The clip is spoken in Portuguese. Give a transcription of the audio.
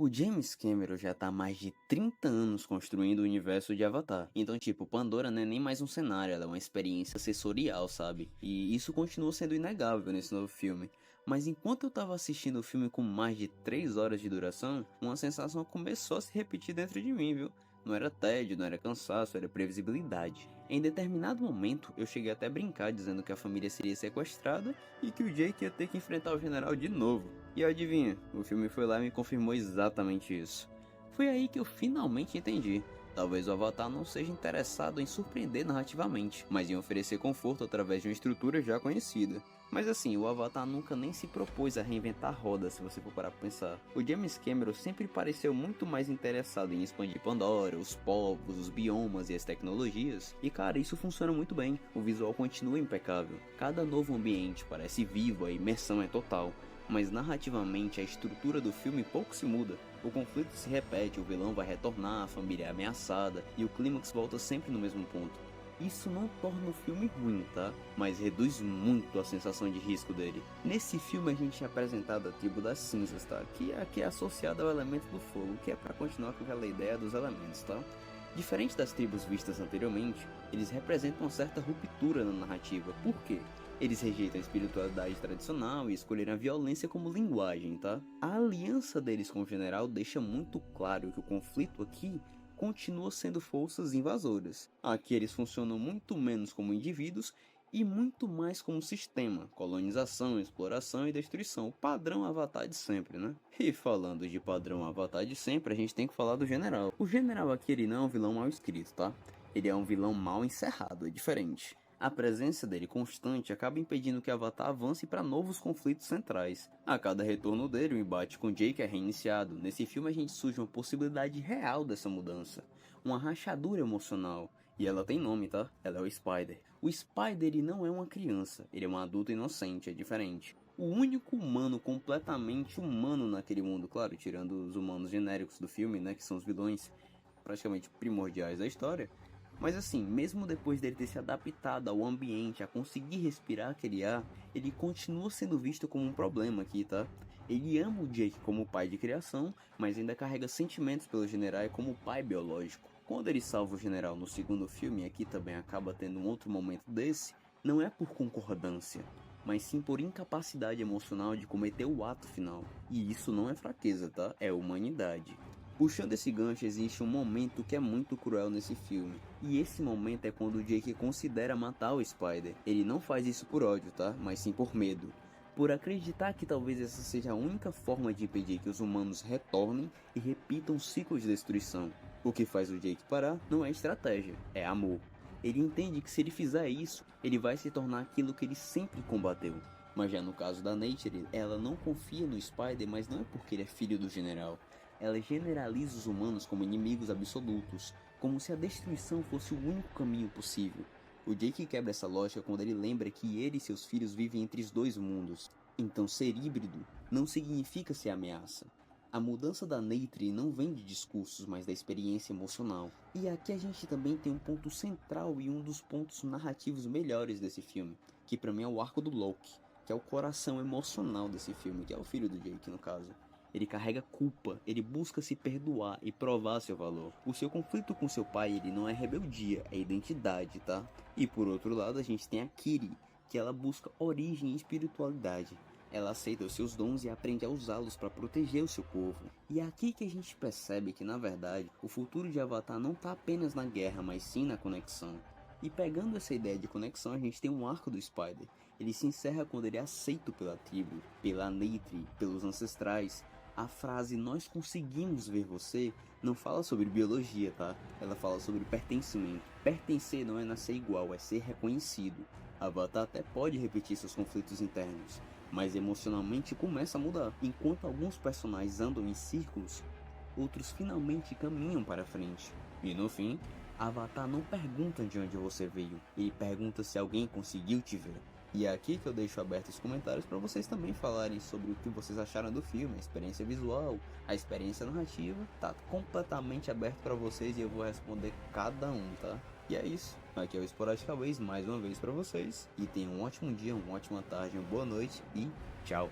O James Cameron já tá há mais de 30 anos construindo o universo de Avatar. Então, tipo, Pandora não é nem mais um cenário, ela é uma experiência sensorial, sabe? E isso continua sendo inegável nesse novo filme. Mas enquanto eu tava assistindo o filme com mais de 3 horas de duração, uma sensação começou a se repetir dentro de mim, viu? Não era tédio, não era cansaço, era previsibilidade. Em determinado momento, eu cheguei até a brincar dizendo que a família seria sequestrada e que o Jake ia ter que enfrentar o general de novo. E adivinha, o filme foi lá e me confirmou exatamente isso. Foi aí que eu finalmente entendi. Talvez o Avatar não seja interessado em surpreender narrativamente, mas em oferecer conforto através de uma estrutura já conhecida. Mas assim, o Avatar nunca nem se propôs a reinventar a roda, se você for parar pra pensar. O James Cameron sempre pareceu muito mais interessado em expandir Pandora, os povos, os biomas e as tecnologias. E cara, isso funciona muito bem, o visual continua impecável. Cada novo ambiente parece vivo, a imersão é total. Mas narrativamente a estrutura do filme pouco se muda. O conflito se repete, o vilão vai retornar, a família é ameaçada e o clímax volta sempre no mesmo ponto. Isso não torna o filme ruim, tá? Mas reduz muito a sensação de risco dele. Nesse filme a gente é apresentado a tribo das cinzas, tá? Que é associada ao elemento do fogo, que é para continuar com aquela ideia dos elementos, tá? Diferente das tribos vistas anteriormente, eles representam uma certa ruptura na narrativa. Por quê? Eles rejeitam a espiritualidade tradicional e escolheram a violência como linguagem, tá? A aliança deles com o general deixa muito claro que o conflito aqui continua sendo forças invasoras. Aqui eles funcionam muito menos como indivíduos e muito mais como sistema, colonização, exploração e destruição, o padrão Avatar de sempre, né? E falando de padrão Avatar de sempre, a gente tem que falar do general. O general aqui ele não é um vilão mal escrito, tá? Ele é um vilão mal encerrado, é diferente. A presença dele constante acaba impedindo que Avatar avance para novos conflitos centrais. A cada retorno dele, o embate com Jake é reiniciado. Nesse filme a gente surge uma possibilidade real dessa mudança. Uma rachadura emocional. E ela tem nome, tá? Ela é o Spider. O Spider ele não é uma criança, ele é um adulto inocente, é diferente. O único humano completamente humano naquele mundo, claro, tirando os humanos genéricos do filme, né, que são os vilões praticamente primordiais da história. Mas assim, mesmo depois dele ter se adaptado ao ambiente, a conseguir respirar aquele ar, ele continua sendo visto como um problema aqui, tá? Ele ama o Jake como pai de criação, mas ainda carrega sentimentos pelo general como pai biológico. Quando ele salva o general no segundo filme, e aqui também acaba tendo um outro momento desse, não é por concordância, mas sim por incapacidade emocional de cometer o ato final. E isso não é fraqueza, tá? É humanidade. Puxando esse gancho, existe um momento que é muito cruel nesse filme. E esse momento é quando o Jake considera matar o Spider. Ele não faz isso por ódio, tá? Mas sim por medo. Por acreditar que talvez essa seja a única forma de impedir que os humanos retornem e repitam ciclos de destruição. O que faz o Jake parar não é estratégia, é amor. Ele entende que se ele fizer isso, ele vai se tornar aquilo que ele sempre combateu. Mas já no caso da Nature, ela não confia no Spider, mas não é porque ele é filho do general. Ela generaliza os humanos como inimigos absolutos, como se a destruição fosse o único caminho possível. O Jake quebra essa lógica quando ele lembra que ele e seus filhos vivem entre os dois mundos. Então ser híbrido não significa ser ameaça. A mudança da Nature não vem de discursos, mas da experiência emocional. E aqui a gente também tem um ponto central e um dos pontos narrativos melhores desse filme, que pra mim é o arco do Loki, que é o coração emocional desse filme, que é o filho do Jake no caso. Ele carrega culpa, ele busca se perdoar e provar seu valor. O seu conflito com seu pai, ele não é rebeldia, é identidade, tá? E por outro lado, a gente tem a Kiri, que ela busca origem e espiritualidade. Ela aceita os seus dons e aprende a usá-los para proteger o seu povo. E é aqui que a gente percebe que, na verdade, o futuro de Avatar não está apenas na guerra, mas sim na conexão. E pegando essa ideia de conexão, a gente tem um arco do Spider. Ele se encerra quando ele é aceito pela tribo, pela Nature, pelos ancestrais. A frase "nós conseguimos ver você" não fala sobre biologia, tá? Ela fala sobre pertencimento. Pertencer não é nascer igual, é ser reconhecido. Avatar até pode repetir seus conflitos internos, mas emocionalmente começa a mudar. Enquanto alguns personagens andam em círculos, outros finalmente caminham para frente. E no fim, Avatar não pergunta de onde você veio, ele pergunta se alguém conseguiu te ver. E é aqui que eu deixo aberto os comentários para vocês também falarem sobre o que vocês acharam do filme, a experiência visual, a experiência narrativa. Tá completamente aberto para vocês e eu vou responder cada um, tá? E é isso. Aqui é o Esporadicamente mais uma vez para vocês. E tenham um ótimo dia, uma ótima tarde, uma boa noite e tchau!